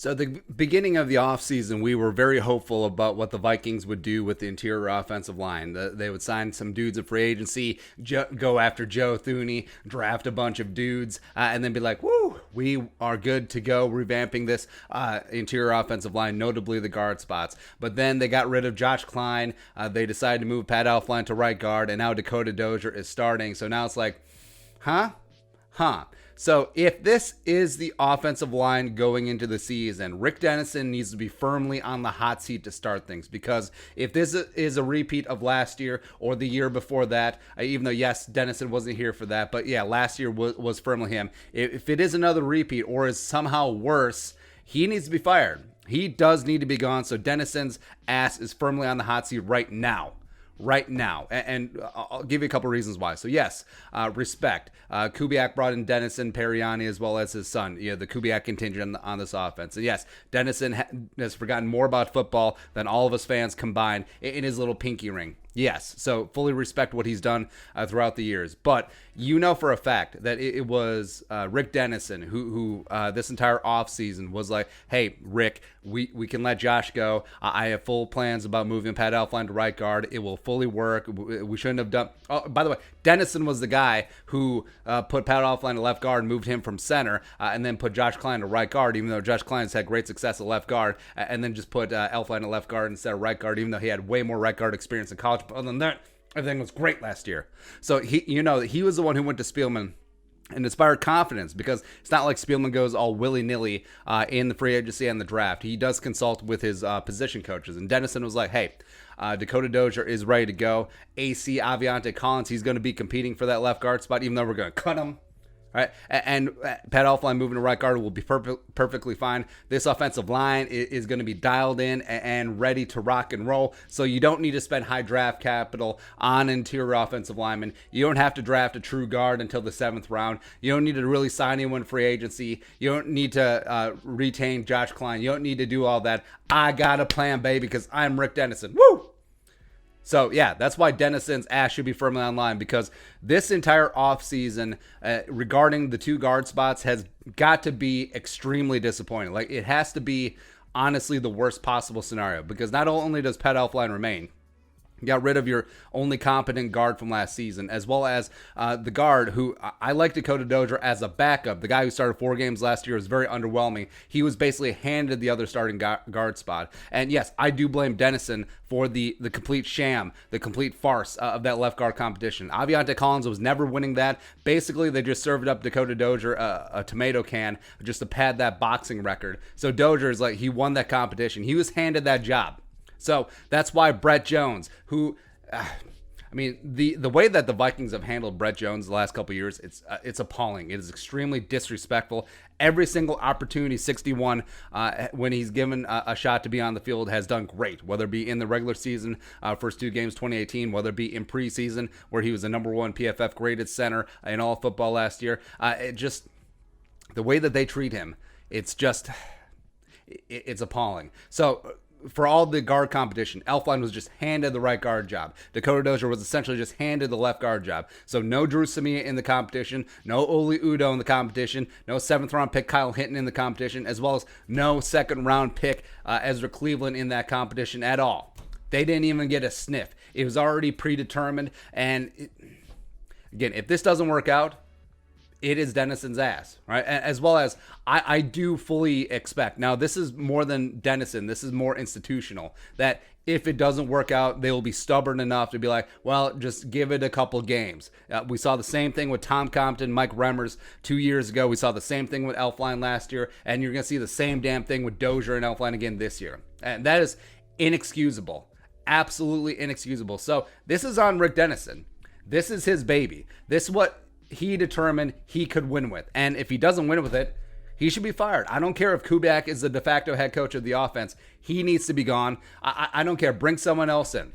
So at the beginning of the offseason, we were very hopeful about what the Vikings would do with the interior offensive line. They would sign some dudes in free agency, go after Joe Thuney, draft a bunch of dudes, and then be like, woo, we are good to go revamping this interior offensive line, notably the guard spots. But then they got rid of Josh Klein. They decided to move Pat Elflein to right guard, and now Dakota Dozier is starting. So now it's like, huh? So if this is the offensive line going into the season, Rick Dennison needs to be firmly on the hot seat to start things, because if this is a repeat of last year or the year before that, even though, yes, Dennison wasn't here for that, but yeah, last year was firmly him. If it is another repeat or is somehow worse, he needs to be fired. He does need to be gone, so Dennison's ass is firmly on the hot seat right now. And I'll give you a couple reasons why. So yes, respect. Kubiak brought in Dennison, Periani, as well as his son, the Kubiak contingent on this offense. And yes, Dennison has forgotten more about football than all of us fans combined in his little pinky ring. Yes, so fully respect what he's done throughout the years. But you know for a fact that it was Rick Dennison who this entire offseason was like, hey, Rick, we can let Josh go. I have full plans about moving Pat Elflein to right guard. It will fully work. We shouldn't have done... Oh, by the way, Dennison was the guy who put Pat Elflein to left guard, moved him from center, and then put Josh Klein to right guard, even though Josh Klein's had great success at left guard, and then just put Elflein to left guard instead of right guard, even though he had way more right guard experience in college. But other than that, everything was great last year. So he was the one who went to Spielman and inspired confidence, because it's not like Spielman goes all willy-nilly in the free agency and the draft. He does consult with his position coaches, and Dennison was like, hey, Dakota Dozier is ready to go. AC Aviante Collins, he's going to be competing for that left guard spot, even though we're going to cut him. Right, and Pat Elflein moving to right guard will be perfectly fine. This offensive line is going to be dialed in and ready to rock and roll. So you don't need to spend high draft capital on interior offensive linemen. You don't have to draft a true guard until the 7th round. You don't need to really sign anyone free agency. You don't need to retain Josh Klein. You don't need to do all that. I got a plan, baby, because I'm Rick Dennison. Woo! So, yeah, that's why Dennison's ass should be firmly online, because this entire offseason regarding the 2 guard spots has got to be extremely disappointing. Like, it has to be, honestly, the worst possible scenario, because not only does Pat Elflein remain, you got rid of your only competent guard from last season, as well as the guard who I like Dakota Dozier as a backup. The guy who started 4 games last year was very underwhelming. He was basically handed the other starting guard spot. And yes, I do blame Dennison for the complete sham, the complete farce of that left guard competition. Aviante Collins was never winning that. Basically, they just served up Dakota Dozier a tomato can just to pad that boxing record. So Dozier is like, he won that competition. He was handed that job. So that's why Brett Jones, who, the way that the Vikings have handled Brett Jones the last couple of years, it's appalling. It is extremely disrespectful. Every single opportunity, 61, when he's given a shot to be on the field, has done great, whether it be in the regular season, first 2 games, 2018, whether it be in preseason, where he was the number 1 PFF graded center in all football last year. The way that they treat him, it's appalling. So, for all the guard competition, Elflein was just handed the right guard job. Dakota Dozier was essentially just handed the left guard job. So no Drew Samia in the competition, no Oli Udoh in the competition, no 7th round pick Kyle Hinton in the competition, as well as no 2nd round pick Ezra Cleveland in that competition at all. They didn't even get a sniff. It was already predetermined. And again, if this doesn't work out, it is Dennison's ass, right? As well as I do fully expect. Now, this is more than Dennison. This is more institutional. That if it doesn't work out, they will be stubborn enough to be like, well, just give it a couple games. We saw the same thing with Tom Compton, Mike Remmers 2 years ago. We saw the same thing with Elflein last year. And you're going to see the same damn thing with Dozier and Elflein again this year. And that is inexcusable. Absolutely inexcusable. So this is on Rick Dennison. This is his baby. This is what he determined he could win with. And if he doesn't win with it, he should be fired. I don't care if Kubiak is the de facto head coach of the offense. He needs to be gone. I don't care. Bring someone else in.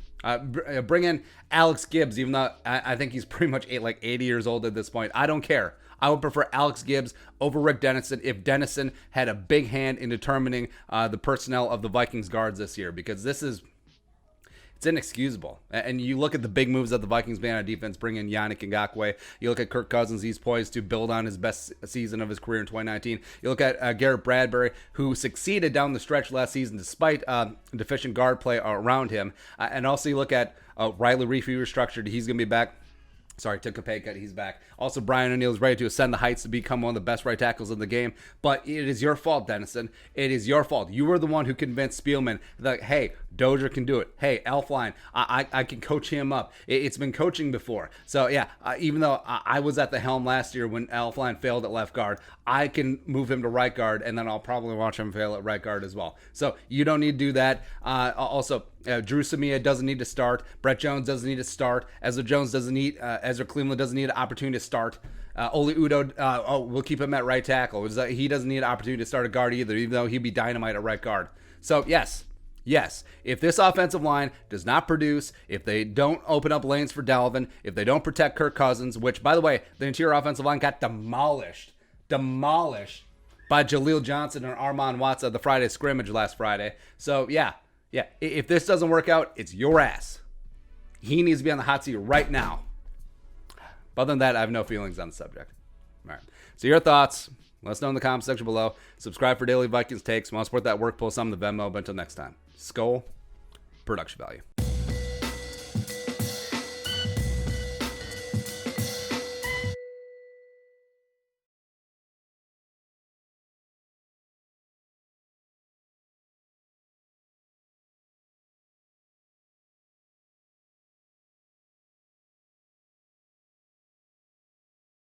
Bring in Alex Gibbs, even though I think he's pretty much like 80 years old at this point. I don't care. I would prefer Alex Gibbs over Rick Dennison if Dennison had a big hand in determining the personnel of the Vikings guards this year, because this is It's inexcusable. And you look at the big moves that the Vikings made on defense, bring in Yannick Ngakoue. You look at Kirk Cousins, he's poised to build on his best season of his career in 2019. You look at Garrett Bradbury, who succeeded down the stretch last season despite deficient guard play around him. And also you look at Riley Reiff, he restructured. He's going to be back. Sorry, took a pay cut. He's back. Also, Brian O'Neill is ready to ascend the heights to become one of the best right tackles in the game. But it is your fault, Dennison. It is your fault. You were the one who convinced Spielman that, hey, Dozier can do it. Hey, Elflein, I can coach him up. It's been coaching before. So, yeah, even though I was at the helm last year when Elflein failed at left guard, I can move him to right guard, and then I'll probably watch him fail at right guard as well. So, you don't need to do that. Also, Drew Samia doesn't need to start. Brett Jones doesn't need to start. Ezra Jones doesn't need. Ezra Cleveland doesn't need an opportunity to start. Oli Udoh, we'll keep him at right tackle. He doesn't need an opportunity to start a guard either, even though he'd be dynamite at right guard. So yes, if this offensive line does not produce, if they don't open up lanes for Dalvin, if they don't protect Kirk Cousins, which, by the way, the interior offensive line got demolished by Jaleel Johnson and Armon Watts at the Friday scrimmage last Friday. So yeah, if this doesn't work out, it's your ass. He needs to be on the hot seat right now. But other than that, I have no feelings on the subject. All right. So your thoughts, let us know in the comment section below. Subscribe for daily Vikings takes. Want to support that work, post some in the Venmo. But until next time, Skol, production value.